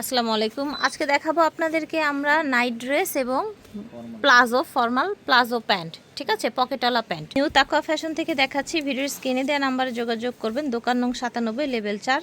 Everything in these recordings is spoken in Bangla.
আসসালামু আলাইকুম। আজকে দেখাবো আপনাদেরকে আমরা নাইট ড্রেস এবং প্লাজো ফর্মাল প্লাজো প্যান্ট, ঠিক আছে, পকেটওয়ালা প্যান্ট। নিউ তাকওয়া ফ্যাশন থেকে দেখাচ্ছি। ভিডিওর স্ক্রিনে দেওয়া নাম্বারে যোগাযোগ করবেন। দোকান নং 97, লেভেল 4,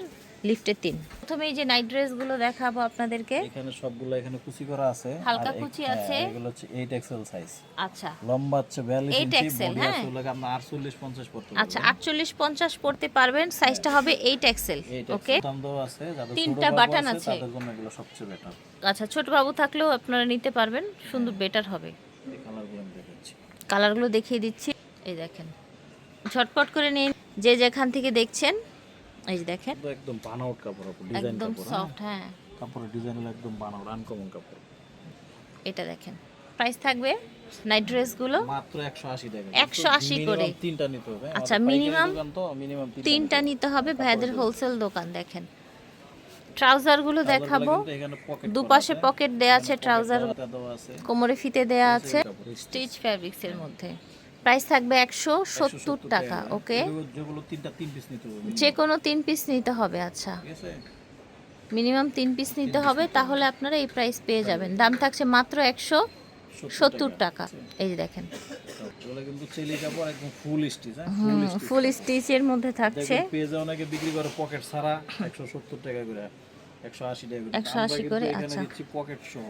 লিফটে 3। প্রথমে এই যে নাইট ড্রেসগুলো দেখাবো আপনাদেরকে। এখানে সবগুলো এখানে কুচি করা আছে, হালকা কুচি আছে। এগুলো হচ্ছে 8XL সাইজ। আচ্ছা, লম্বা হচ্ছে 42 ইঞ্চি, 8XL, বডি হ্যাঁ। আছে লাগে আমরা 48 50 পড়তে পারবেন। আচ্ছা, 48-50 পড়তে পারবেন। সাইজটা হবে 8XL। ওকে, দাম দেওয়া আছে, যাদের ছোট তিনটা বাবু বাটন আছে। তাদের জন্য এগুলো সবচেয়ে বেটার। আচ্ছা, ছোট বাবু থাকলেও আপনারা নিতে পারবেন, সুন্দর বেটার হবে। এই কালারগুলো আমি দেখাচ্ছি। কালারগুলো দেখিয়ে দিচ্ছি। এই দেখেন, ঝটপট করে নিন যে যেখান থেকে দেখছেন। এই যে দেখেন, তো একদম বানাউট কাপড়, ডিজাইন একদম কাপড়, সফট। হ্যাঁ, কাপড়ের ডিজাইন হলো একদম বানাউট, আনকমন কাপড়। এটা দেখেন। প্রাইস থাকবে নাইট ড্রেসগুলো মাত্র 180 টাকা, 180 করে। মিনিমাম 3টা নিতে হবে। আচ্ছা, আমাদের পাইকারি মিনিমাম দোকান তো মিনিমাম 3টা নিতে হবে। ভাইদের হোলসেল দোকান। দেখেন ট্রাউজারগুলো দেখাবো। দুপাশে পকেট দেয়া আছে, ট্রাউজার কোমরে ফিতে দেয়া আছে, স্টিচ ফ্যাব্রিক্সের মধ্যে। প্রাইস থাকবে 170 টাকা। ওকে, যেগুলো 3টা 3 পিস নিতে হবে, যে কোনো 3 পিস নিতে হবে। আচ্ছা, ঠিক আছে। মিনিমাম 3 পিস নিতে হবে, তাহলে আপনারা এই প্রাইস পেয়ে যাবেন। দাম থাকছে মাত্র 170 টাকা। এই যে দেখেন, এগুলো কিন্তু চেলি কাপড়, একদম ফুল স্টিচ, ফুল স্টিচের মধ্যে থাকছে। পেজে অনেকে বিক্রি করে পকেট ছাড়া 170 টাকা করে, 180 টাকা করে। 180 করে। এখানে আচ্ছা, দিচ্ছি পকেট সহ।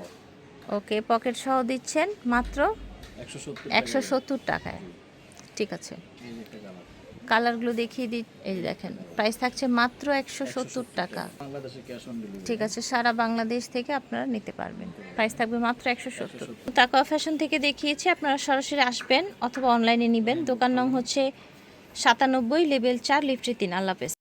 ওকে, পকেট সহ দিচ্ছেন মাত্র 170 170 টাকায়। ঠিক আছে, এই যে একটা কালার। কালারগুলো দেখিয়ে দিই। এই যে দেখেন, প্রাইস থাকছে মাত্র 170 টাকা। বাংলাদেশে ক্যাশ অন ডেলিভারি। ঠিক আছে, সারা বাংলাদেশ থেকে আপনারা নিতে পারবেন। প্রাইস থাকবে মাত্র 170। তাকওয়া ফ্যাশন থেকে দেখিয়েছি, আপনারা সরাসরি আসবেন অথবা অনলাইনে নেবেন। দোকান নং হচ্ছে 97, লেভেল 4, লিফটে 3। আল্লাহ হাফেজ।